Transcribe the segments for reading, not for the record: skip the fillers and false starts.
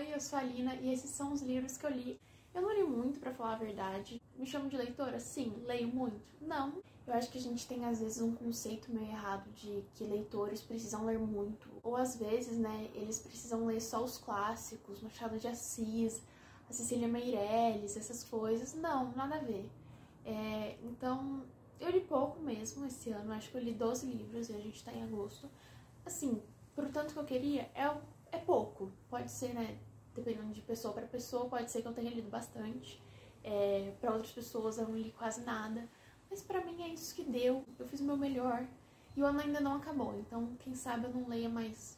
Oi, eu sou a Lina e esses são os livros que eu li. Eu não li muito, pra falar a verdade. Me chamo de leitora? Sim. Leio muito? Não. Eu acho que a gente tem, às vezes, um conceito meio errado de que leitores precisam ler muito. Ou, às vezes, né, eles precisam ler só os clássicos, Machado de Assis, a Cecília Meirelles, essas coisas. Não, nada a ver. Então, eu li pouco mesmo esse ano. Acho que eu li 12 livros e a gente tá em agosto. Assim, pro tanto que eu queria, é pouco. Pode ser, né, dependendo de pessoa para pessoa, pode ser que eu tenha lido bastante. Para outras pessoas eu não li quase nada. Mas pra mim é isso que deu. Eu fiz o meu melhor. E o ano ainda não acabou. Então, quem sabe eu não leia mais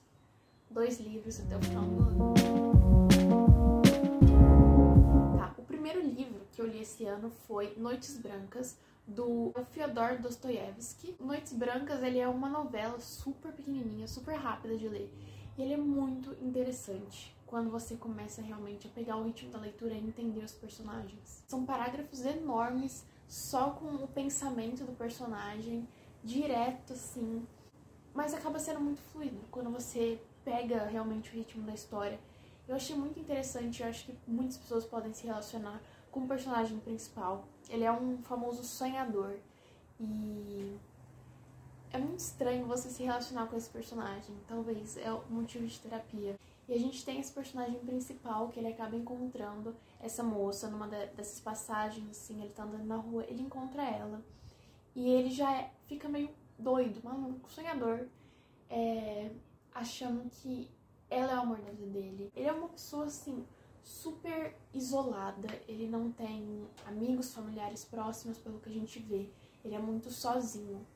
2 livros até o final do ano. Tá, o primeiro livro que eu li esse ano foi Noites Brancas, do Fyodor Dostoiévski. Noites Brancas, ele é uma novela super pequenininha, super rápida de ler. E ele é muito interessante quando você começa realmente a pegar o ritmo da leitura e entender os personagens. São parágrafos enormes, só com o pensamento do personagem, direto assim, mas acaba sendo muito fluido quando você pega realmente o ritmo da história. Eu achei muito interessante, eu acho que muitas pessoas podem se relacionar com o personagem principal. Ele é um famoso sonhador e é muito estranho você se relacionar com esse personagem, talvez é o motivo de terapia. E a gente tem esse personagem principal que ele acaba encontrando essa moça numa dessas passagens, assim, ele tá andando na rua, ele encontra ela. E ele já fica meio doido, maluco, sonhador, achando que ela é o amor da vida dele. Ele é uma pessoa, assim, super isolada, ele não tem amigos, familiares próximos, pelo que a gente vê. Ele é muito sozinho.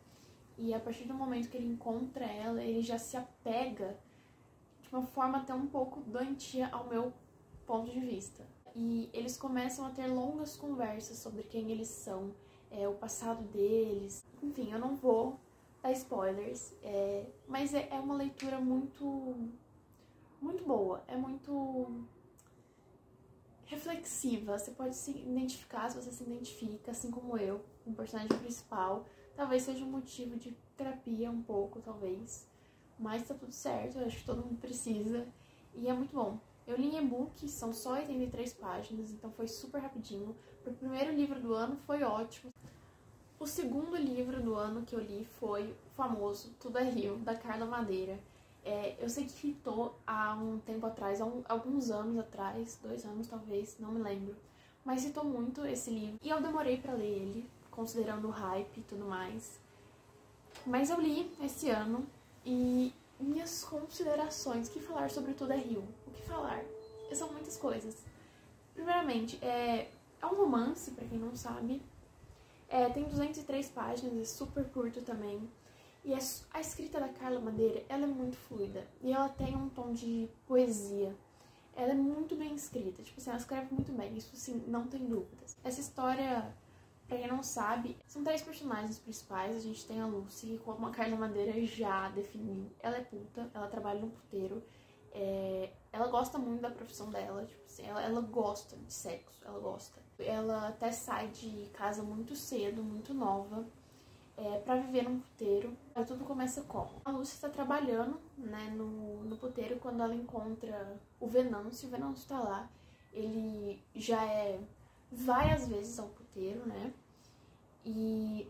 E a partir do momento que ele encontra ela, ele já se apega de uma forma até um pouco doentia ao meu ponto de vista. E eles começam a ter longas conversas sobre quem eles são, o passado deles. Enfim, eu não vou dar spoilers, mas é uma leitura muito boa, é muito reflexiva. Você pode se identificar, se você se identifica, assim como eu, com o personagem principal. Talvez seja um motivo de terapia um pouco, talvez. Mas tá tudo certo, eu acho que todo mundo precisa. E é muito bom. Eu li em e-book, são só 83 páginas, então foi super rapidinho. Pro primeiro livro do ano foi ótimo. O segundo livro do ano que eu li foi o famoso Tudo é Rio, da Carla Madeira. Eu sei que hitou há um tempo atrás, há alguns anos atrás, 2 anos talvez, não me lembro. Mas hitou muito esse livro e eu demorei pra ler ele, considerando o hype e tudo mais. Mas eu li esse ano e minhas considerações, o que falar sobre Tudo é Rio? O que falar? São muitas coisas. Primeiramente, é um romance, pra quem não sabe. Tem 203 páginas, é super curto também. E a escrita da Carla Madeira, ela é muito fluida. E ela tem um tom de poesia. Ela é muito bem escrita. Tipo assim, ela escreve muito bem. Isso, sim, não tem dúvidas. Essa história, pra quem não sabe, são 3 personagens principais. A gente tem a Lucy, que como a Carla Madeira já definiu, ela é puta, ela trabalha no puteiro. Ela gosta muito da profissão dela, tipo assim, ela gosta de sexo, ela gosta. Ela até sai de casa muito cedo, muito nova, pra viver num puteiro. Aí tudo começa como? A Lúcia está trabalhando, né, no puteiro quando ela encontra o Venâncio. O Venâncio tá lá, ele já vai às vezes ao puteiro, né, e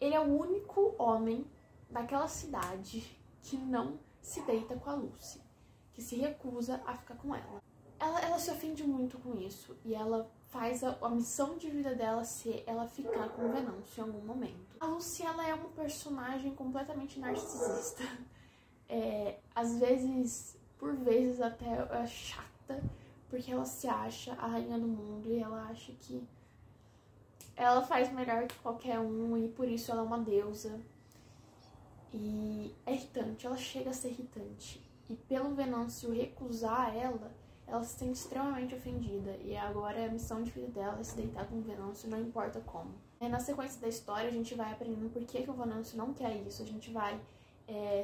ele é o único homem daquela cidade que não se deita com a Lucy, que se recusa a ficar com ela. Ela se ofende muito com isso e ela faz a missão de vida dela ser ela ficar com o Venâncio em algum momento. A Lucy, ela é uma personagem completamente narcisista. Às vezes, por vezes até é chata, porque ela se acha a rainha do mundo e ela acha que ela faz melhor que qualquer um e por isso ela é uma deusa. E é irritante, ela chega a ser irritante. E pelo Venâncio recusar ela se sente extremamente ofendida. E agora a missão de vida dela é se deitar com o Venâncio, não importa como. Na sequência da história a gente vai aprendendo por que o Venâncio não quer isso. A gente vai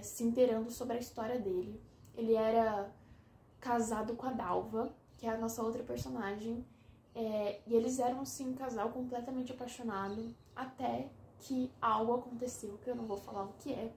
se inteirando sobre a história dele. Ele era casado com a Dalva, que é a nossa outra personagem. E eles eram, assim, um casal completamente apaixonado. Até que algo aconteceu, que eu não vou falar o que é.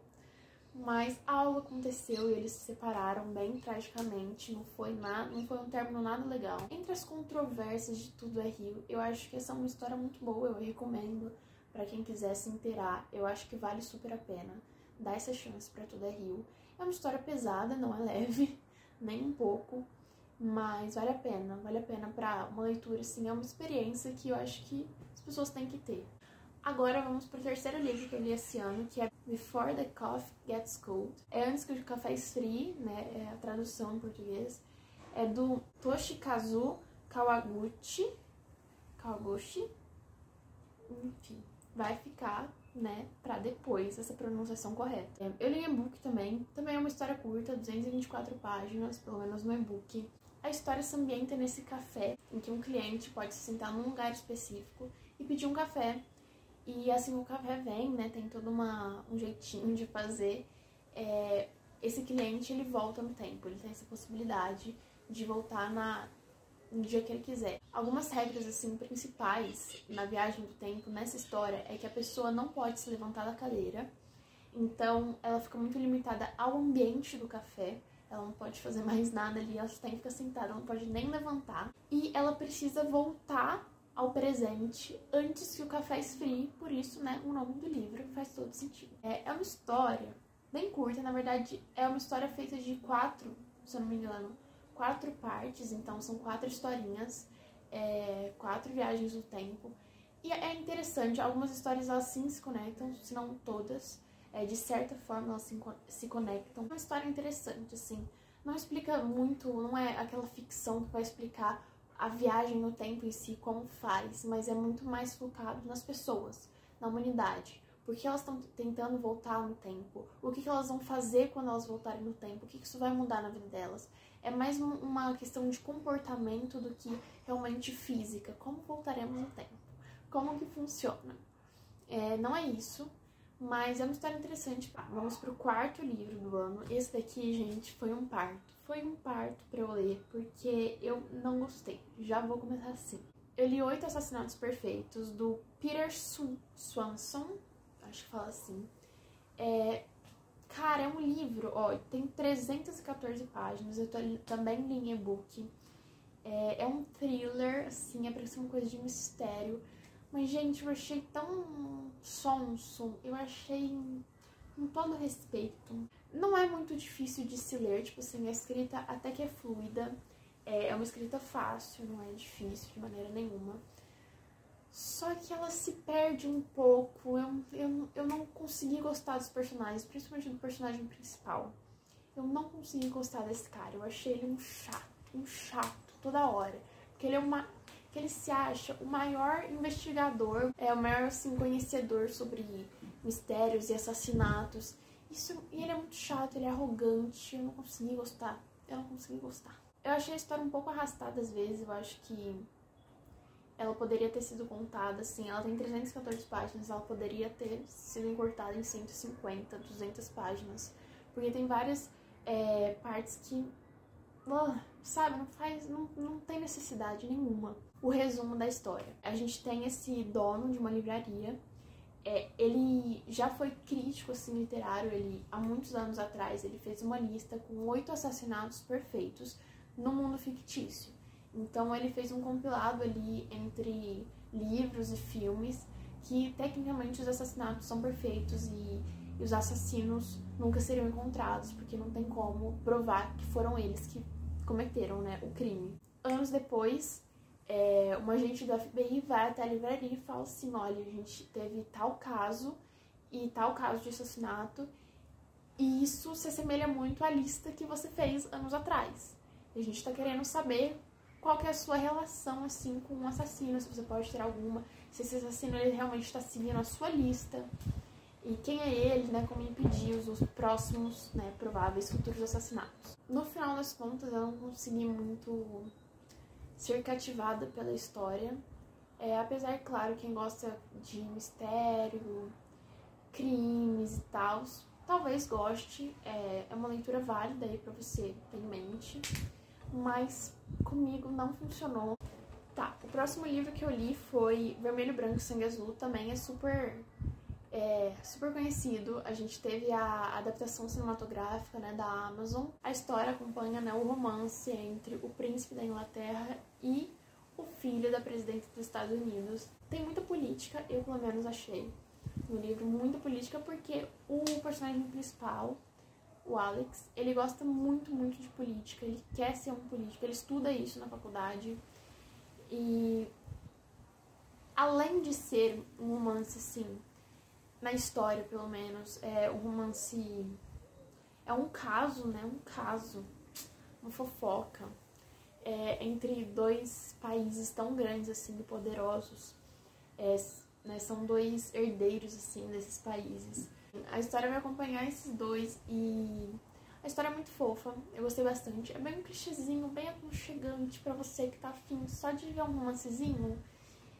mas algo aconteceu e eles se separaram bem tragicamente, não foi um término nada legal. Entre as controvérsias de Tudo é Rio, eu acho que essa é uma história muito boa, eu recomendo pra quem quiser se inteirar, eu acho que vale super a pena dar essa chance pra Tudo é Rio. É uma história pesada, não é leve, nem um pouco, mas vale a pena pra uma leitura, assim, é uma experiência que eu acho que as pessoas têm que ter. Agora vamos pro terceiro livro que eu li esse ano, que é Before the Coffee Gets Cold. É Antes que o café esfrie, né, é a tradução em português. É do Toshikazu Kawaguchi, enfim, vai ficar, né, pra depois essa pronunciação correta. Eu li e-book também é uma história curta, 224 páginas, pelo menos no e-book. A história se ambienta nesse café, em que um cliente pode se sentar num lugar específico e pedir um café. E assim o café vem, né, tem todo um jeitinho de fazer. Esse cliente, ele volta no tempo, ele tem essa possibilidade de voltar no dia que ele quiser. Algumas regras, assim, principais na viagem do tempo, nessa história, é que a pessoa não pode se levantar da cadeira. Então, ela fica muito limitada ao ambiente do café. Ela não pode fazer mais nada ali, ela tem que ficar sentada, ela não pode nem levantar. E ela precisa voltar ao presente antes que o café esfrie, por isso, né, o nome do livro faz todo sentido. É uma história bem curta, na verdade, é uma história feita de 4, se eu não me engano, 4 partes, então são 4 historinhas, 4 viagens do tempo. E é interessante, algumas histórias elas sim se conectam, se não todas, de certa forma elas se conectam. É uma história interessante, assim, não explica muito, não é aquela ficção que vai explicar a viagem no tempo em si, como faz, mas é muito mais focado nas pessoas, na humanidade. Por que elas estão tentando voltar no tempo? O que elas vão fazer quando elas voltarem no tempo? O que isso vai mudar na vida delas? É mais uma questão de comportamento do que realmente física. Como voltaremos no tempo? Como que funciona? Não é isso, mas é uma história interessante. Vamos pro quarto livro do ano. Esse daqui, gente, foi um parto. Foi um parto pra eu ler, porque eu não gostei. Já vou começar assim. Eu li 8 Assassinatos Perfeitos, do Peter Swanson, acho que fala assim. Cara, é um livro, ó, tem 314 páginas, eu também li em e-book. É um thriller, assim, é pra ser uma coisa de mistério. Mas, gente, eu achei tão sonso, eu achei com todo respeito. Não é muito difícil de se ler, tipo assim, a escrita até que é fluida, é uma escrita fácil, não é difícil de maneira nenhuma. Só que ela se perde um pouco, eu não consegui gostar dos personagens, principalmente do personagem principal. Eu não consegui gostar desse cara, eu achei ele um chato toda hora. Porque ele se acha o maior investigador, o maior, assim, conhecedor sobre mistérios e assassinatos. E ele é muito chato, ele é arrogante, eu não consegui gostar. Eu achei a história um pouco arrastada às vezes, eu acho que ela poderia ter sido contada, assim, ela tem 314 páginas, ela poderia ter sido encurtada em 150, 200 páginas, porque tem várias partes que, sabe, não tem necessidade nenhuma. O resumo da história. A gente tem esse dono de uma livraria, ele já foi crítico, assim, literário, há muitos anos atrás, ele fez uma lista com 8 assassinatos perfeitos no mundo fictício. Então ele fez um compilado ali entre livros e filmes que tecnicamente os assassinatos são perfeitos e os assassinos nunca seriam encontrados, porque não tem como provar que foram eles que cometeram, né, o crime. Anos depois, um agente do FBI vai até a livraria e fala assim, olha, a gente teve tal caso e tal caso de assassinato e isso se assemelha muito à lista que você fez anos atrás. E a gente tá querendo saber qual que é a sua relação, assim, com um assassino, se você pode ter alguma, se esse assassino ele realmente está seguindo a sua lista, e quem é ele, né, como impedir os próximos, né, prováveis futuros assassinatos. No final das contas, eu não consegui muito ser cativada pela história, apesar, claro, quem gosta de mistério, crimes e tal, talvez goste, é uma leitura válida aí pra você ter em mente, mas comigo não funcionou. Tá, o próximo livro que eu li foi Vermelho, Branco e Sangue Azul, também é super super conhecido. A gente teve a adaptação cinematográfica, né, da Amazon. A história acompanha, né, o romance entre o príncipe da Inglaterra e o filho da presidente dos Estados Unidos. Tem muita política, eu pelo menos achei no livro muita política, porque o personagem principal, o Alex, ele gosta muito, muito de política, ele quer ser um político, ele estuda isso na faculdade. E além de ser um romance, assim, na história pelo menos, um romance, é um caso, né, uma fofoca, entre dois países tão grandes, assim, e poderosos, né, são dois herdeiros, assim, desses países. A história vai acompanhar esses dois e a história é muito fofa, eu gostei bastante. É bem um clichêzinho, bem aconchegante pra você que tá afim só de ver um romancezinho.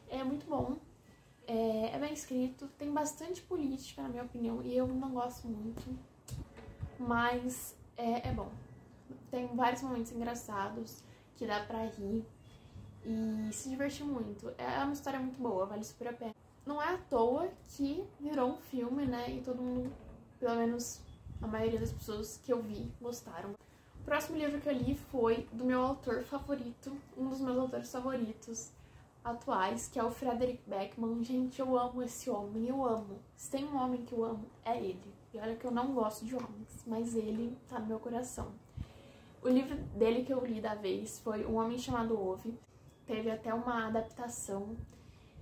É muito bom, é bem escrito, tem bastante política, na minha opinião, e eu não gosto muito, mas é bom. Tem vários momentos engraçados que dá pra rir e se divertir muito. É uma história muito boa, vale super a pena. Não é à toa que virou um filme, né, e todo mundo, pelo menos a maioria das pessoas que eu vi, gostaram. O próximo livro que eu li foi do meu autor favorito, um dos meus autores favoritos atuais, que é o Frederick Backman. Gente, eu amo esse homem, eu amo. Se tem um homem que eu amo, é ele. E olha que eu não gosto de homens, mas ele tá no meu coração. O livro dele que eu li da vez foi Um Homem Chamado Ove. Teve até uma adaptação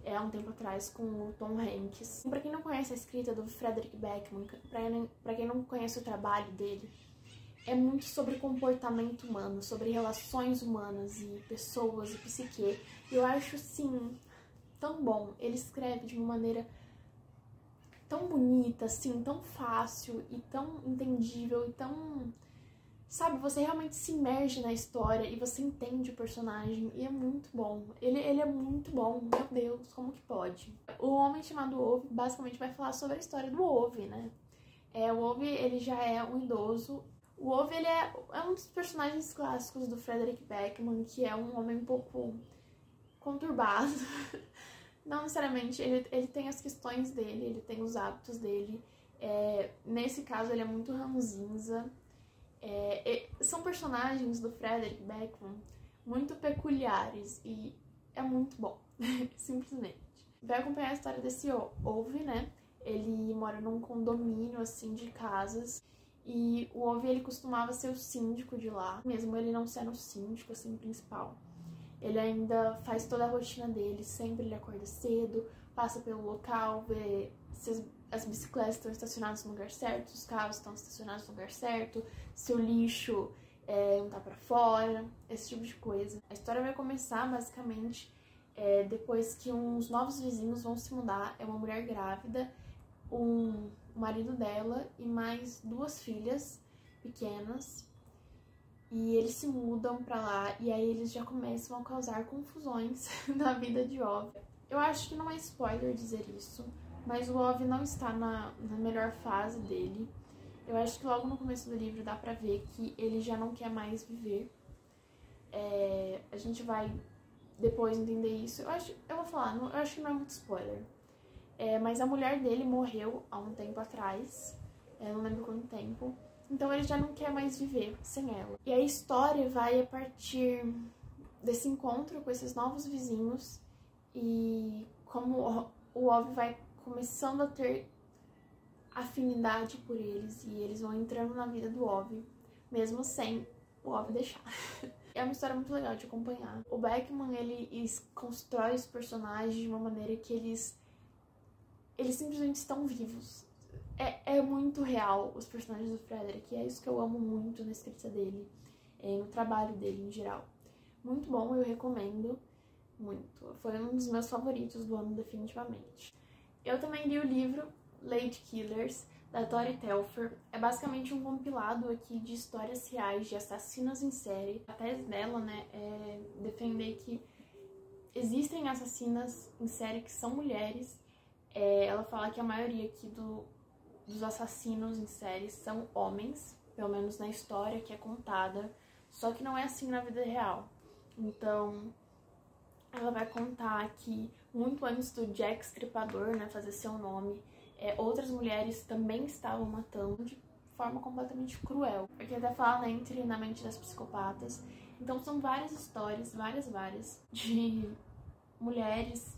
há um tempo atrás com o Tom Hanks. Pra quem não conhece a escrita do Frederick Backman, pra quem não conhece o trabalho dele, é muito sobre comportamento humano, sobre relações humanas e pessoas e psique. Eu acho, assim, tão bom. Ele escreve de uma maneira tão bonita, assim, tão fácil e tão entendível e tão... Sabe, você realmente se imerge na história e você entende o personagem e é muito bom. Ele é muito bom, meu Deus, como que pode? O Homem Chamado Ove basicamente vai falar sobre a história do Ove, né? O Ove, ele já é um idoso. O Ove, ele é um dos personagens clássicos do Frederick Backman, que é um homem um pouco conturbado. Não necessariamente, ele tem as questões dele, ele tem os hábitos dele. Nesse caso, ele é muito ranzinza. São personagens do Frederick Backman muito peculiares e é muito bom, simplesmente. Vai acompanhar a história desse Ove, né? Ele mora num condomínio, assim, de casas. E o Ove, ele costumava ser o síndico de lá, mesmo ele não sendo o síndico, assim, principal. Ele ainda faz toda a rotina dele, sempre ele acorda cedo, passa pelo local, vê se as bicicletas estão estacionadas no lugar certo, os carros estão estacionados no lugar certo, se o lixo não tá pra fora, esse tipo de coisa. A história vai começar, basicamente, depois que uns novos vizinhos vão se mudar. É uma mulher grávida, o marido dela e mais 2 filhas pequenas, e eles se mudam pra lá e aí eles já começam a causar confusões na vida de Ove. Eu acho que não é spoiler dizer isso, mas o Ove não está na melhor fase dele. Eu acho que logo no começo do livro dá pra ver que ele já não quer mais viver. A gente vai depois entender isso. Eu vou falar, eu acho que não é muito spoiler. Mas a mulher dele morreu há um tempo atrás, não lembro quanto tempo, então ele já não quer mais viver sem ela. E a história vai a partir desse encontro com esses novos vizinhos e como o Ove vai começando a ter afinidade por eles e eles vão entrando na vida do Ove, mesmo sem o Ove deixar. É uma história muito legal de acompanhar. O Backman, ele constrói os personagens de uma maneira que eles simplesmente estão vivos. É muito real os personagens do Frederick, e é isso que eu amo muito na escrita dele, no trabalho dele em geral. Muito bom, eu recomendo muito. Foi um dos meus favoritos do ano, definitivamente. Eu também li o livro Lady Killers, da Tori Telfer. É basicamente um compilado aqui de histórias reais de assassinos em série. A tese dela, né, é defender que existem assassinas em série que são mulheres. Ela fala que a maioria aqui dos assassinos em série são homens, pelo menos na história que é contada, só que não é assim na vida real. Então, ela vai contar que muito antes do Jack Stripador, né, fazer seu nome, outras mulheres também estavam matando de forma completamente cruel. Porque até fala, né, entre na mente das psicopatas. Então são várias histórias, várias, de mulheres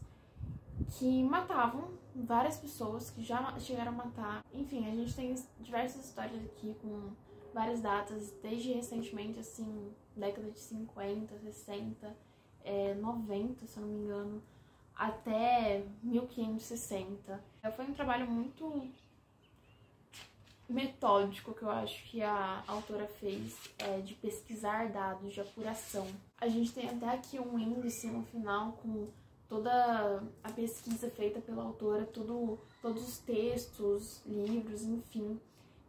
que matavam várias pessoas, que já chegaram a matar. Enfim, a gente tem diversas histórias aqui com várias datas, desde recentemente, assim, década de 50, 60, 90, se eu não me engano, até 1560. Foi um trabalho muito metódico que eu acho que a autora fez, de pesquisar dados, de apuração. A gente tem até aqui um índice no final com toda a pesquisa feita pela autora, todos os textos, livros, enfim,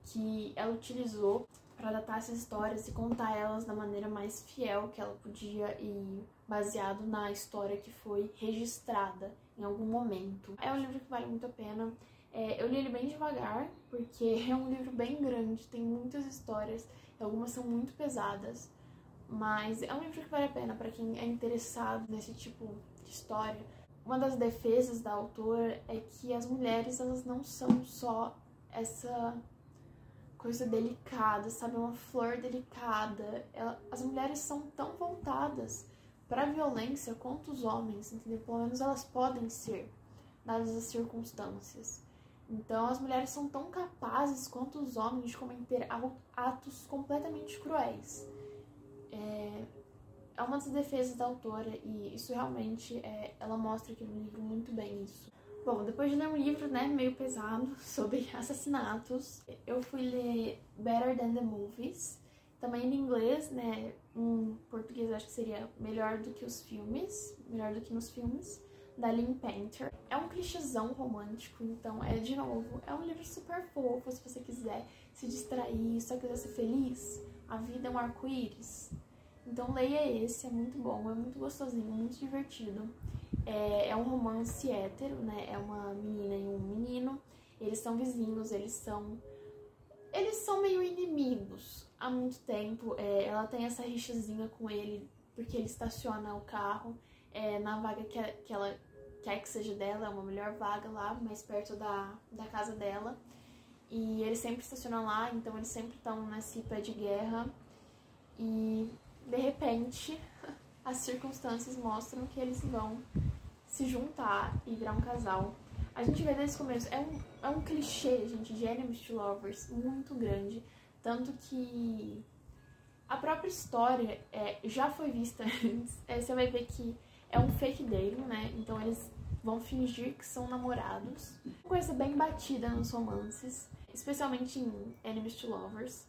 que ela utilizou para datar essas histórias e contar elas da maneira mais fiel que ela podia e baseado na história que foi registrada em algum momento. É um livro que vale muito a pena. Eu li ele bem devagar, porque é um livro bem grande, tem muitas histórias, algumas são muito pesadas, mas é um livro que vale a pena para quem é interessado nesse tipo de história. Uma das defesas da autora é que as mulheres, elas não são só essa coisa delicada, sabe? Uma flor delicada. As mulheres são tão voltadas para a violência quanto os homens, entendeu? Pelo menos elas podem ser, dadas as circunstâncias. Então, as mulheres são tão capazes quanto os homens de cometer atos completamente cruéis. É uma das defesas da autora e isso realmente, ela mostra aqui no livro muito bem isso. Bom, depois de ler um livro, né, meio pesado sobre assassinatos, eu fui ler Better Than the Movies, também em inglês, né, em português acho que seria Melhor do que nos filmes, da Lynn Painter. É um clichêzão romântico, então de novo, é um livro super fofo se você quiser se distrair, só quiser ser feliz. A vida é um arco-íris. Então leia esse, é muito bom, é muito gostosinho, muito divertido. É um romance hétero, né? É uma menina e um menino. Eles são vizinhos, eles são meio inimigos há muito tempo. Ela tem essa rixazinha com ele porque ele estaciona o carro na vaga que ela quer que seja dela, é uma melhor vaga lá, mais perto da casa dela. E eles sempre estacionam lá, então eles sempre estão nesse pé de guerra. E de repente as circunstâncias mostram que eles vão se juntar e virar um casal. A gente vê desde o começo, é um clichê, gente, de Enemies to Lovers muito grande, tanto que a própria história já foi vista antes. Você vai ver que é um fake date, né? Então eles vão fingir que são namorados. Uma coisa bem batida nos romances, especialmente em Enemies to Lovers,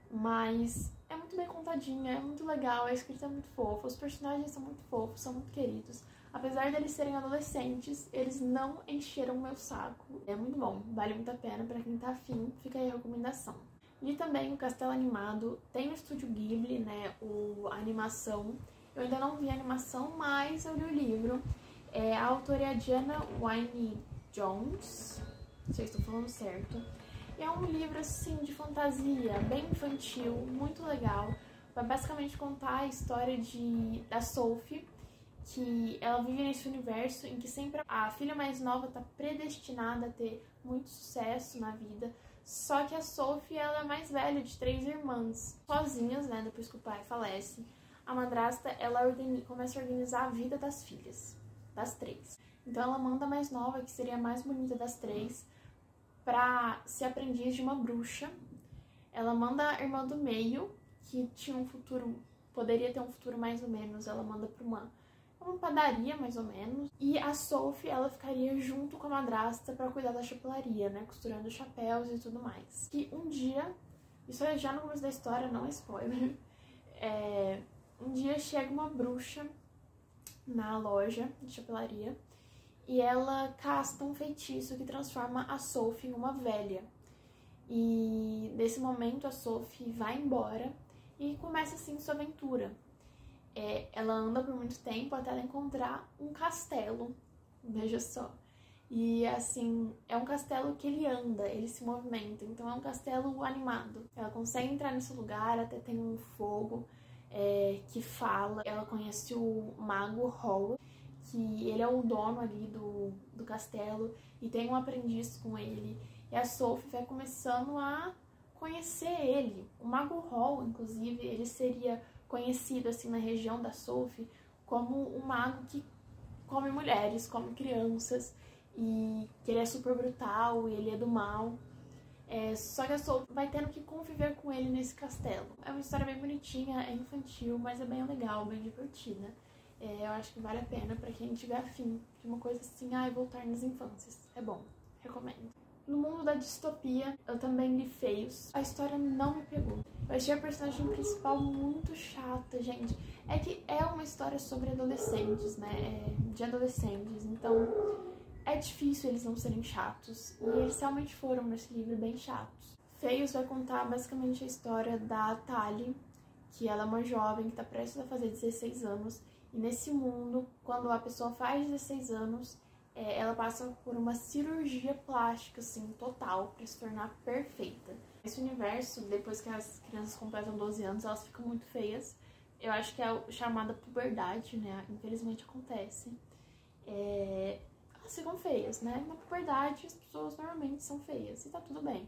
mas é muito bem contadinha, é muito legal, a escrita é muito fofa, os personagens são muito fofos, são muito queridos. Apesar deles serem adolescentes, eles não encheram o meu saco. É muito bom, vale muito a pena pra quem tá afim, fica aí a recomendação. E também o Castelo Animado, tem no Estúdio Ghibli, né, a animação. Eu ainda não vi a animação, mas eu li o livro. A autora é a Diana Wynne Jones, não sei se estou falando certo. E é um livro, assim, de fantasia, bem infantil, muito legal. Vai basicamente contar a história da Sophie, que ela vive nesse universo em que sempre a filha mais nova está predestinada a ter muito sucesso na vida. Só que a Sophie, ela é mais velha, de 3 irmãs, sozinhas, né, depois que o pai falece. A madrasta, ela começa a organizar a vida das filhas, das 3. Então ela manda a mais nova, que seria a mais bonita das 3, pra ser aprendiz de uma bruxa. Ela manda a irmã do meio, que tinha um futuro, poderia ter um futuro mais ou menos, ela manda pra uma padaria, mais ou menos. E a Sophie, ela ficaria junto com a madrasta pra cuidar da chapelaria, né, costurando chapéus e tudo mais. E um dia, isso é já no começo da história, não é spoiler, um dia chega uma bruxa na loja de chapelaria e ela casta um feitiço que transforma a Sophie em uma velha. E nesse momento a Sophie vai embora e começa assim sua aventura. Ela anda por muito tempo até ela encontrar um castelo, veja só. E assim, é um castelo que ele anda, ele se movimenta, então é um castelo animado. Ela consegue entrar nesse lugar, até tem um fogo que fala. Ela conhece o mago Howell, que ele é o dono ali do castelo e tem um aprendiz com ele. E a Sophie vai começando a conhecer ele. O Mago Hall, inclusive, ele seria conhecido assim na região da Sophie como um mago que come mulheres, come crianças, e que ele é super brutal, ele é do mal. Só que a Sophie vai tendo que conviver com ele nesse castelo. É uma história bem bonitinha, é infantil, mas é bem legal, bem divertida. Eu acho que vale a pena pra quem tiver afim de uma coisa assim, voltar nas infâncias. É bom, recomendo. No mundo da distopia, eu também li Feios. A história não me pegou. Eu achei a personagem principal muito chata, gente. É que é uma história sobre adolescentes, né? De adolescentes, então é difícil eles não serem chatos. E eles realmente foram nesse livro bem chatos. Feios vai contar basicamente a história da Tali, que ela é uma jovem que tá prestes a fazer 16 anos. E nesse mundo, quando a pessoa faz 16 anos, ela passa por uma cirurgia plástica, assim, total, pra se tornar perfeita. Esse universo, depois que as crianças completam 12 anos, elas ficam muito feias. Eu acho que é a chamada puberdade, né? Infelizmente acontece. Elas ficam feias, né? Na puberdade, as pessoas normalmente são feias, e tá tudo bem.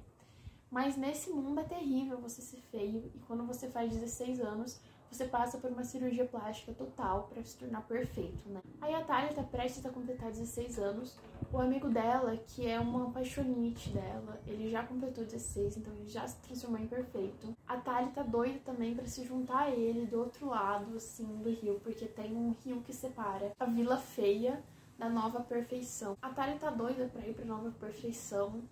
Mas nesse mundo é terrível você ser feio, e quando você faz 16 anos, você passa por uma cirurgia plástica total pra se tornar perfeito, né? Aí a Thalia tá prestes a completar 16 anos, o amigo dela, que é uma apaixonite dela, ele já completou 16, então ele já se transformou em perfeito. A Thalia tá doida também pra se juntar a ele do outro lado, assim, do rio, porque tem um rio que separa a Vila Feia da Nova Perfeição. A Thalia tá doida pra ir pra Nova Perfeição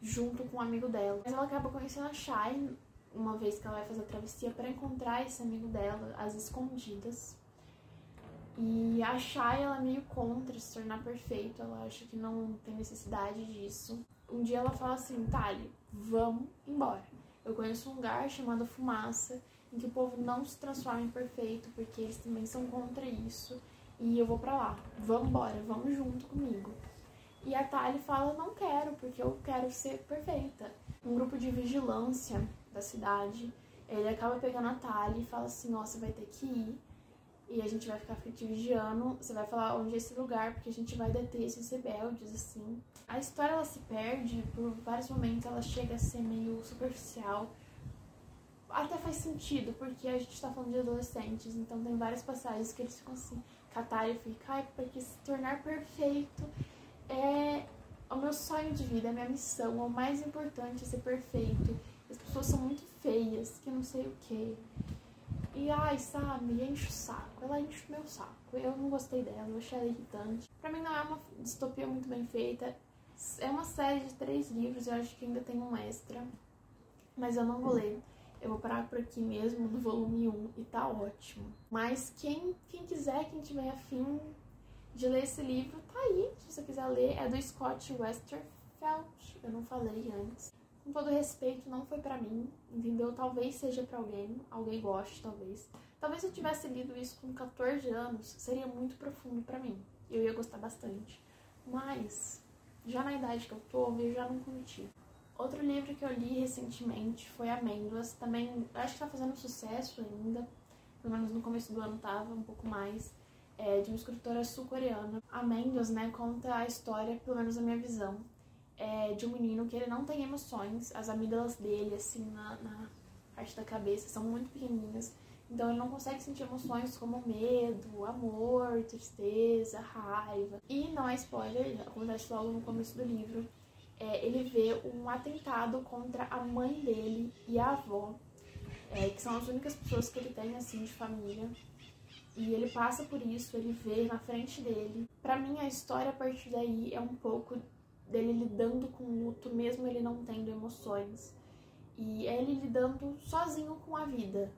junto com um amigo dela, mas ela acaba conhecendo a Shai uma vez que ela vai fazer a travessia para encontrar esse amigo dela às escondidas. E a Shai, ela é meio contra se tornar perfeito, ela acha que não tem necessidade disso. Um dia ela fala assim: Thalia, vamos embora. Eu conheço um lugar chamado Fumaça, em que o povo não se transforma em perfeito, porque eles também são contra isso, e eu vou pra lá. Vamos embora, vamos junto comigo. E a Thalia fala: não quero, porque eu quero ser perfeita. Um grupo de vigilância da cidade, ele acaba pegando a Thalia e fala assim: ó, você vai ter que ir, e a gente vai ficar te vigiando, você vai falar onde é esse lugar, porque a gente vai deter esses rebeldes, assim. A história, ela se perde, por vários momentos ela chega a ser meio superficial. Até faz sentido, porque a gente tá falando de adolescentes, então tem várias passagens que eles ficam assim, que a Thalia fica: porque se tornar perfeito é o meu sonho de vida, é a minha missão, o mais importante é ser perfeito. As pessoas são muito feias, que não sei o que. E sabe, enche o saco. Ela enche o meu saco. Eu não gostei dela, eu achei ela irritante. Pra mim não é uma distopia muito bem feita. É uma série de 3 livros, eu acho que ainda tem um extra. Mas eu não vou ler. Eu vou parar por aqui mesmo, no volume 1, e tá ótimo. Mas quem quiser, quem tiver afim de ler esse livro, tá aí. Se você quiser ler, é do Scott Westerfeld. Eu não falei antes. Com todo respeito, não foi pra mim, entendeu? Talvez seja pra alguém goste, talvez. Talvez se eu tivesse lido isso com 14 anos, seria muito profundo pra mim. Eu ia gostar bastante. Mas, já na idade que eu tô, eu já não curti. Outro livro que eu li recentemente foi Amêndoas. Também, acho que tá fazendo sucesso ainda. Pelo menos no começo do ano tava, um pouco mais. De uma escritora sul-coreana. Amêndoas, né, conta a história, pelo menos na minha visão, de um menino que ele não tem emoções. As amígdalas dele, assim, na parte da cabeça, são muito pequenininhas. Então ele não consegue sentir emoções como medo, amor, tristeza, raiva. E não é spoiler, acontece logo no começo do livro. Ele vê um atentado contra a mãe dele e a avó, que são as únicas pessoas que ele tem, assim, de família. E ele passa por isso, ele vê na frente dele. Pra mim, a história a partir daí é um pouco dele lidando com o luto, mesmo ele não tendo emoções. E é ele lidando sozinho com a vida.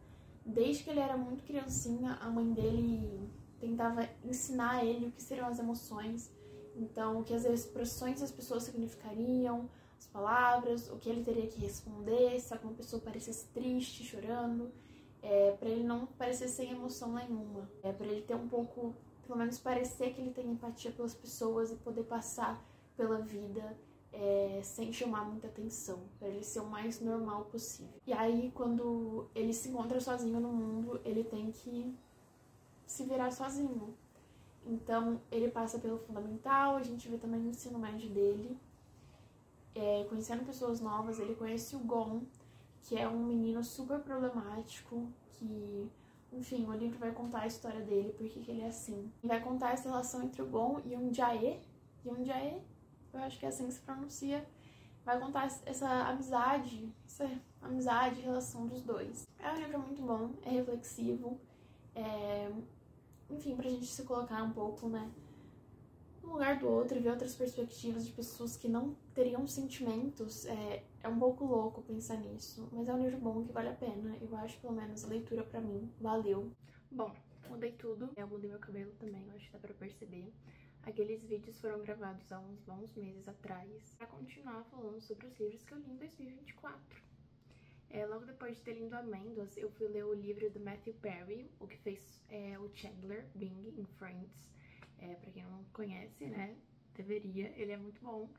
Desde que ele era muito criancinha, a mãe dele tentava ensinar ele o que seriam as emoções. Então, o que as expressões das pessoas significariam, as palavras, o que ele teria que responder, se alguma pessoa parecesse triste, chorando. Pra ele não parecer sem emoção nenhuma. Pra ele ter um pouco, pelo menos parecer que ele tem empatia pelas pessoas e poder passar pela vida sem chamar muita atenção, pra ele ser o mais normal possível. E aí, quando ele se encontra sozinho no mundo, ele tem que se virar sozinho. Então, ele passa pelo fundamental, a gente vê também o ensino médio dele, conhecendo pessoas novas. Ele conhece o Gon, que é um menino super problemático, que, enfim, o livro vai contar a história dele, porque que ele é assim. Vai contar essa relação entre o Gon e o Jae, eu acho que é assim que se pronuncia. Vai contar essa amizade, relação dos dois. É um livro muito bom, é reflexivo, enfim, pra gente se colocar um pouco, né, no lugar do outro e ver outras perspectivas de pessoas que não teriam sentimentos. É um pouco louco pensar nisso, mas é um livro bom que vale a pena. Eu acho, pelo menos, a leitura pra mim valeu. Bom, mudei tudo. Eu mudei meu cabelo também, eu acho que dá pra perceber. Aqueles vídeos foram gravados há uns bons meses atrás pra continuar falando sobre os livros que eu li em 2024. Logo depois de ter lido Amêndoas, eu fui ler o livro do Matthew Perry, o que fez o Chandler Bing em Friends. Pra quem não conhece, né, deveria, ele é muito bom.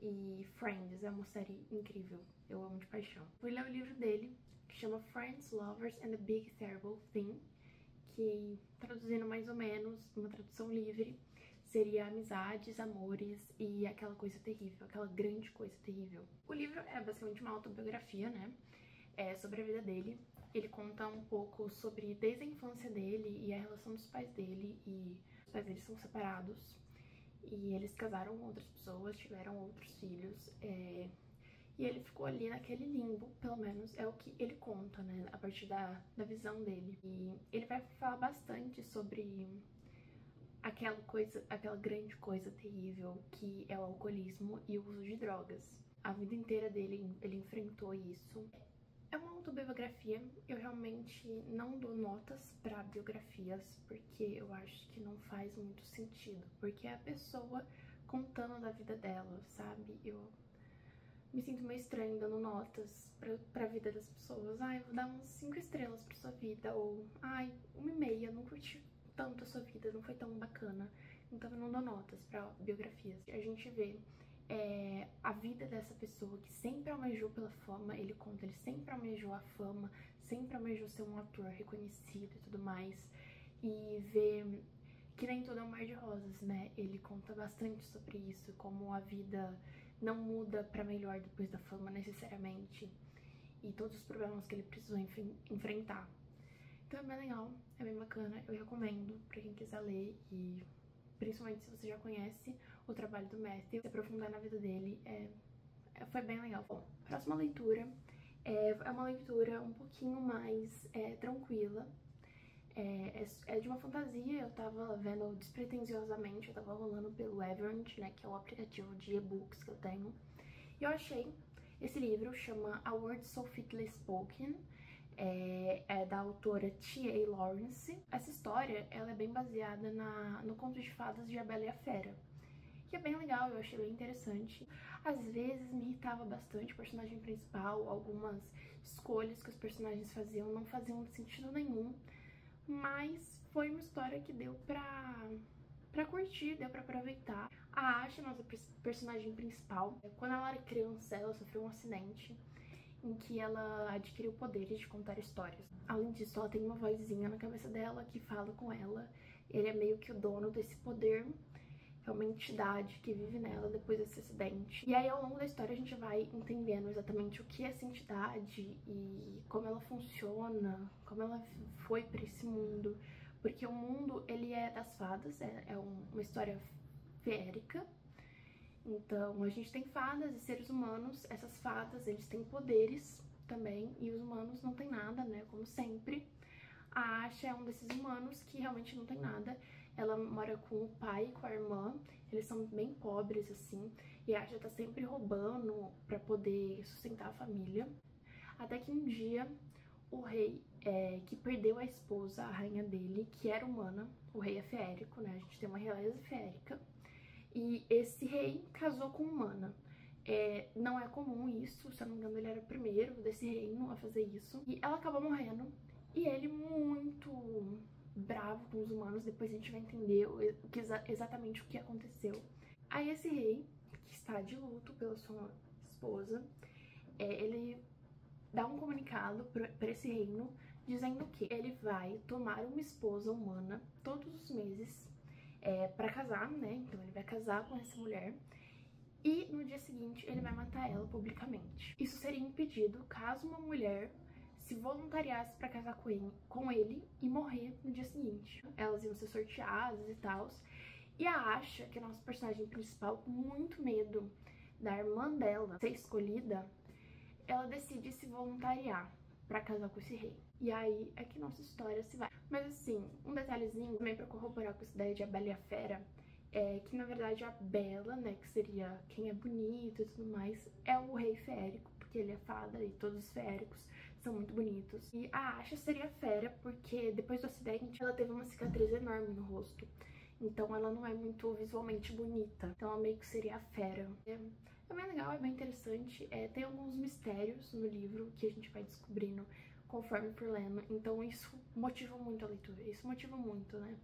E Friends é uma série incrível, eu amo de paixão. Fui ler o livro dele, que chama Friends, Lovers and the Big Terrible Thing, que, traduzindo mais ou menos, uma tradução livre, seria amizades, amores e aquela coisa terrível, aquela grande coisa terrível. O livro é basicamente uma autobiografia, né, sobre a vida dele. Ele conta um pouco sobre desde a infância dele e a relação dos pais dele, e os pais dele são separados, e eles casaram com outras pessoas, tiveram outros filhos, e ele ficou ali naquele limbo, pelo menos é o que ele conta, né, a partir da visão dele. E ele vai falar bastante sobre aquela grande coisa terrível que é o alcoolismo e o uso de drogas. A vida inteira dele, ele enfrentou isso. É uma autobiografia, eu realmente não dou notas pra biografias, porque eu acho que não faz muito sentido, porque é a pessoa contando da vida dela, sabe? Eu me sinto meio estranho dando notas pra vida das pessoas. Ai, eu vou dar uns 5 estrelas pra sua vida, ou ai, 1,5, não curti tanto a sua vida, não foi tão bacana, então eu não dou notas pra biografias. A gente vê a vida dessa pessoa que sempre almejou pela fama. Ele conta, ele sempre almejou a fama, sempre almejou ser um ator reconhecido e tudo mais, e vê que nem tudo é um mar de rosas, né? Ele conta bastante sobre isso, como a vida não muda pra melhor depois da fama necessariamente, e todos os problemas que ele precisou enfrentar. Então é bem legal, é bem bacana, eu recomendo pra quem quiser ler, e principalmente se você já conhece o trabalho do Matthew, se aprofundar na vida dele, foi bem legal. Bom, próxima leitura é uma leitura um pouquinho mais tranquila. É de uma fantasia, eu tava vendo despretensiosamente, eu tava rolando pelo Everend, né, que é o aplicativo de e-books que eu tenho, e eu achei esse livro, chama A Word So Fitly Spoken, é da autora T.A. Lawrence. Essa história, ela é bem baseada no conto de fadas de A Bela e a Fera, que é bem legal, eu achei bem interessante. Às vezes me irritava bastante o personagem principal, algumas escolhas que os personagens faziam não faziam sentido nenhum, mas foi uma história que deu pra curtir, deu pra aproveitar. A Asha, nossa personagem principal, quando ela era criança, ela sofreu um acidente em que ela adquiriu poderes de contar histórias. Além disso, ela tem uma vozinha na cabeça dela que fala com ela. Ele é meio que o dono desse poder, é uma entidade que vive nela depois desse acidente. E aí, ao longo da história, a gente vai entendendo exatamente o que é essa entidade e como ela funciona, como ela foi pra esse mundo. Porque o mundo, ele é das fadas, é uma história feérica. Então, a gente tem fadas e seres humanos. Essas fadas, eles têm poderes também, e os humanos não têm nada, né, como sempre. A Asha é um desses humanos que realmente não tem nada. Ela mora com o pai e com a irmã, eles são bem pobres, assim, e a Asha tá sempre roubando pra poder sustentar a família. Até que um dia, o rei, que perdeu a esposa, a rainha dele, que era humana, o rei é feérico, né, a gente tem uma realeza feérica, e esse rei casou com humana. Não é comum isso, se eu não me engano ele era o primeiro desse reino a fazer isso. E ela acabou morrendo, e ele, muito bravo com os humanos, depois a gente vai entender exatamente o que aconteceu. Aí esse rei, que está de luto pela sua esposa, ele dá um comunicado para esse reino, dizendo que ele vai tomar uma esposa humana todos os meses, pra casar, né? Então ele vai casar com essa mulher. E no dia seguinte ele vai matar ela publicamente. Isso seria impedido caso uma mulher se voluntariasse pra casar com ele e morrer no dia seguinte. Elas iam ser sorteadas e tal. E a Asha, que é a nossa personagem principal, com muito medo da irmã dela ser escolhida, ela decide se voluntariar pra casar com esse rei. E aí é que nossa história se vai. Mas assim, um detalhezinho também pra corroborar com essa ideia de a Bela e a Fera, é que na verdade a Bela, né, que seria quem é bonito e tudo mais, é o rei feérico, porque ele é fada e todos os feéricos são muito bonitos. E a Asha seria a fera porque depois do acidente ela teve uma cicatriz enorme no rosto. Então ela não é muito visualmente bonita. Então ela meio que seria a fera. É bem legal, é bem interessante. Tem alguns mistérios no livro que a gente vai descobrindo conforme for lendo. Então isso motiva muito a leitura. Isso motiva muito, né?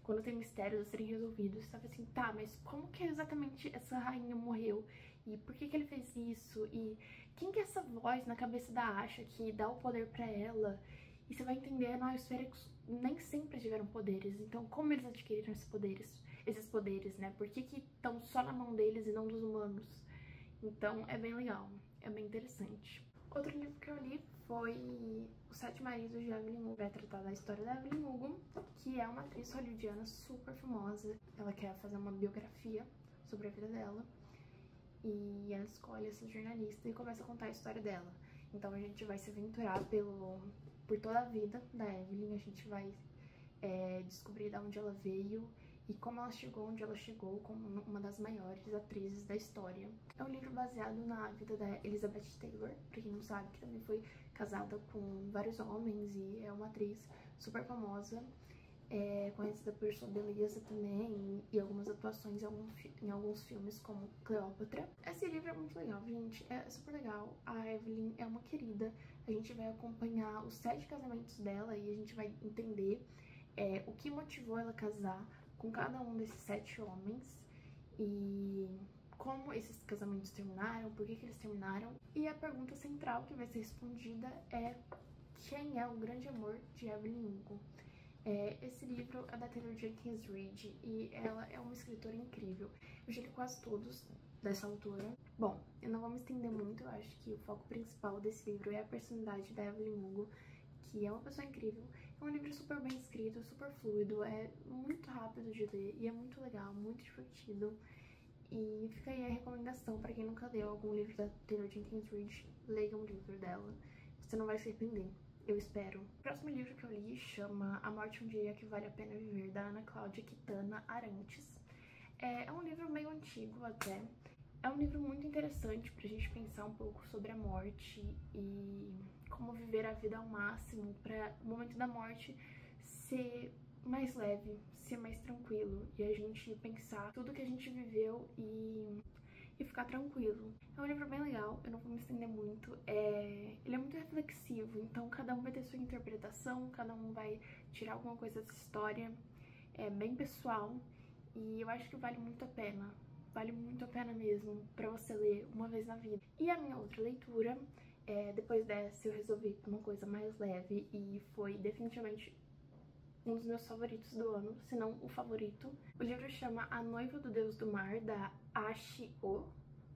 Quando tem mistérios a serem resolvidos, você tá assim, tá, mas como que exatamente essa rainha morreu? E por que que ele fez isso? E quem que é essa voz na cabeça da Asha que dá o poder pra ela? E você vai entender, os féricos nem sempre tiveram poderes, então como eles adquiriram esses poderes, né? Por que que estão só na mão deles e não dos humanos? Então é bem legal, é bem interessante. Outro livro que eu li foi Os Sete Maridos de Evelyn Hugo. Vai tratar da história da Evelyn Hugo, que é uma atriz hollywoodiana super famosa. Ela quer fazer uma biografia sobre a vida dela. E ela escolhe essa jornalista e começa a contar a história dela. Então a gente vai se aventurar por toda a vida da Evelyn. A gente vai descobrir de onde ela veio e como ela chegou onde ela chegou como uma das maiores atrizes da história. É um livro baseado na vida da Elizabeth Taylor, pra quem não sabe, que também foi casada com vários homens e é uma atriz super famosa, conhecida por sua beleza também e algumas atuações em alguns filmes como Cleópatra. Esse livro é muito legal, gente, é super legal. A Evelyn é uma querida, a gente vai acompanhar os 7 casamentos dela e a gente vai entender o que motivou ela a casar com cada um desses 7 homens e como esses casamentos terminaram, por que eles terminaram. E a pergunta central que vai ser respondida é: quem é o grande amor de Evelyn Hugo? Esse livro é da Taylor Jenkins Reid e ela é uma escritora incrível. Eu já li quase todos dessa autora. Bom, eu não vou me estender muito, eu acho que o foco principal desse livro é a personalidade da Evelyn Hugo, que é uma pessoa incrível. É um livro super bem escrito, super fluido, é muito rápido de ler e é muito legal, muito divertido. E fica aí a recomendação para quem nunca leu algum livro da Taylor Jenkins Reid, leia um livro dela, você não vai se arrepender, eu espero. O próximo livro que eu li chama A Morte um Dia que Vale a Pena Viver, da Ana Cláudia Quintana Arantes. É um livro meio antigo até. É um livro muito interessante pra gente pensar um pouco sobre a morte e como viver a vida ao máximo para o momento da morte ser mais leve, ser mais tranquilo e a gente pensar tudo que a gente viveu e ficar tranquilo. É um livro bem legal, eu não vou me estender muito. Ele é muito reflexivo, então cada um vai ter sua interpretação, cada um vai tirar alguma coisa dessa história. É bem pessoal e eu acho que vale muito a pena. Vale muito a pena mesmo pra você ler uma vez na vida. E a minha outra leitura, depois dessa eu resolvi ir pra uma coisa mais leve e foi definitivamente um dos meus favoritos do ano, se não o favorito. O livro chama A Noiva do Deus do Mar, da Axio,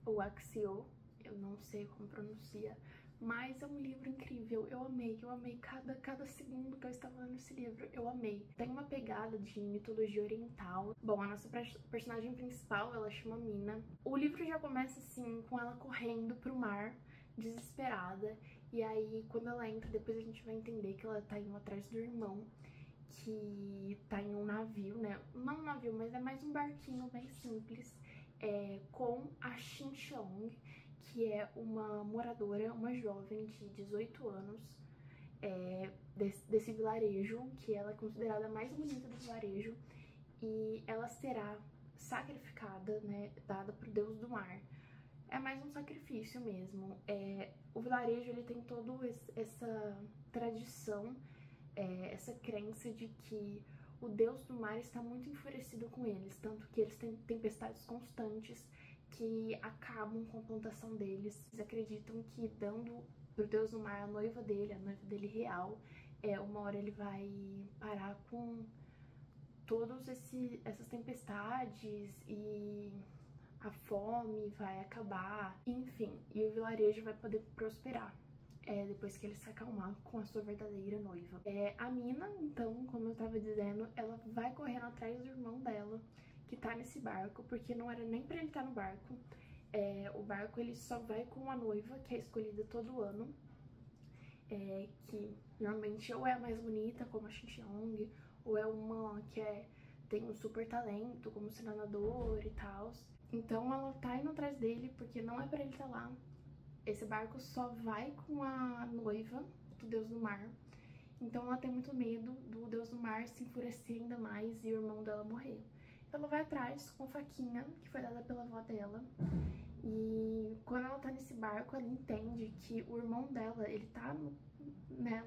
ou Axio, eu não sei como pronuncia, mas é um livro incrível, eu amei cada segundo que eu estava lendo esse livro, eu amei. Tem uma pegada de mitologia oriental. Bom, a nossa personagem principal, ela chama Mina. O livro já começa assim, com ela correndo pro mar, desesperada, e aí quando ela entra, depois a gente vai entender que ela tá indo atrás do irmão, que tá em um navio, né? Não um navio, mas é mais um barquinho bem simples, com a Xin Xiong, que é uma moradora, uma jovem de 18 anos, desse vilarejo, que ela é considerada a mais bonita do vilarejo, e ela será sacrificada, né, dada pro deus do mar. É mais um sacrifício mesmo. O vilarejo, ele tem toda essa tradição, essa crença de que o deus do mar está muito enfurecido com eles, tanto que eles têm tempestades constantes que acabam com a plantação deles. Eles acreditam que dando pro deus do mar a noiva dele real, uma hora ele vai parar com essas tempestades e a fome vai acabar, enfim, e o vilarejo vai poder prosperar. Depois que ele se acalmar com a sua verdadeira noiva. A Mina, então, como eu tava dizendo, ela vai correndo atrás do irmão dela, que tá nesse barco, porque não era nem pra ele estar no barco. O barco, ele só vai com a noiva, que é escolhida todo ano, que normalmente ou é a mais bonita, como a Xinxiang, ou é uma que tem um super talento, como ser nadador e tal. Então ela tá indo atrás dele, porque não é pra ele estar lá. Esse barco só vai com a noiva do deus do mar. Então ela tem muito medo do deus do mar se enfurecer ainda mais e o irmão dela morrer. Então ela vai atrás com a faquinha que foi dada pela avó dela. E quando ela tá nesse barco, ela entende que o irmão dela, ele tá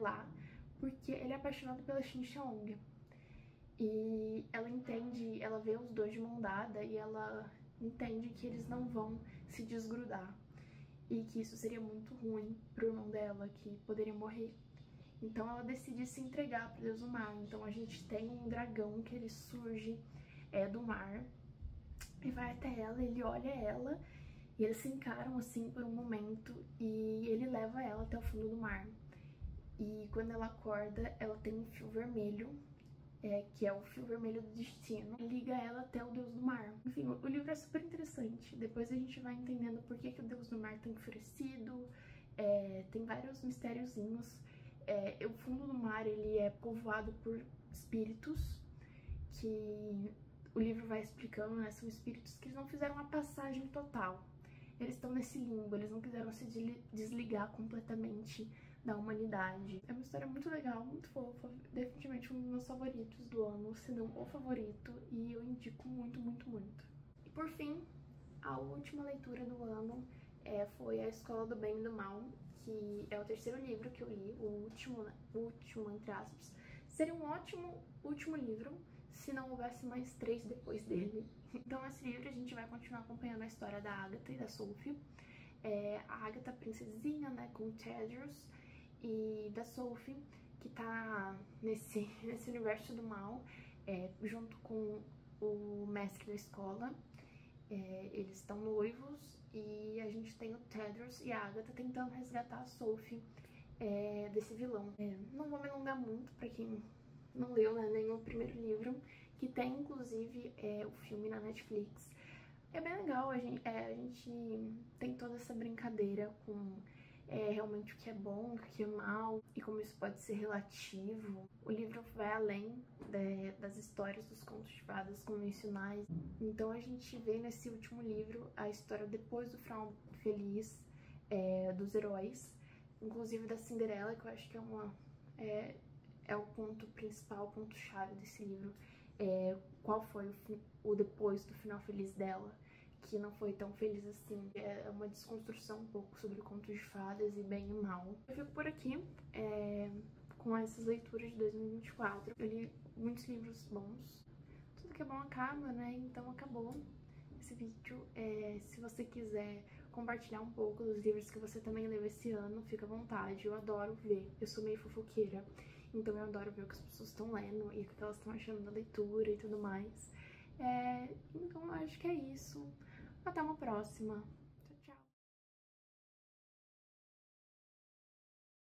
lá porque ele é apaixonado pela Xinxiang. E ela entende, ela vê os dois de mão dada e ela entende que eles não vão se desgrudar. E que isso seria muito ruim pro irmão dela, que poderia morrer. Então ela decide se entregar pro deus do mar. Então a gente tem um dragão que ele surge do mar e vai até ela, ele olha ela e eles se encaram assim por um momento e ele leva ela até o fundo do mar. E quando ela acorda, ela tem um fio vermelho, que é o fio vermelho do destino, liga ela até o deus do mar. Enfim, o livro é super interessante. Depois a gente vai entendendo por que o deus do mar tá enfurecido. Tem vários mistériozinhos. O fundo do mar, ele é povoado por espíritos, que o livro vai explicando, né? São espíritos que não fizeram a passagem total. Eles estão nesse limbo, eles não quiseram se desligar completamente da humanidade. É uma história muito legal, muito fofa, definitivamente um dos meus favoritos do ano, se não o favorito, e eu indico muito, muito, muito. E por fim, a última leitura do ano foi A Escola do Bem e do Mal, que é o terceiro livro que eu li, o último entre aspas. Seria um ótimo último livro se não houvesse mais 3 depois dele. Então nesse livro a gente vai continuar acompanhando a história da Agatha e da Sophie. A Agatha princesinha, né, com o Tedros, e da Sophie, que tá nesse universo do mal, junto com o mestre da escola. Eles estão noivos e a gente tem o Tedros e a Agatha tentando resgatar a Sophie desse vilão. Não vou me alongar muito pra quem não leu, né, nem o primeiro livro, que tem inclusive o filme na Netflix. É bem legal, a gente tem toda essa brincadeira com realmente o que é bom, o que é mal e como isso pode ser relativo. O livro vai além das histórias dos contos de fadas convencionais. Então a gente vê nesse último livro a história depois do final feliz dos heróis, inclusive da Cinderela, que eu acho que é o ponto principal, o ponto-chave desse livro. Qual foi o depois do final feliz dela, que não foi tão feliz assim. É uma desconstrução um pouco sobre o conto de fadas e bem e mal. Eu fico por aqui com essas leituras de 2024. Eu li muitos livros bons. Tudo que é bom acaba, né? Então acabou esse vídeo. Se você quiser compartilhar um pouco dos livros que você também leu esse ano, fica à vontade. Eu adoro ver. Eu sou meio fofoqueira, então eu adoro ver o que as pessoas estão lendo e o que elas estão achando da leitura e tudo mais. Então eu acho que é isso. Até uma próxima!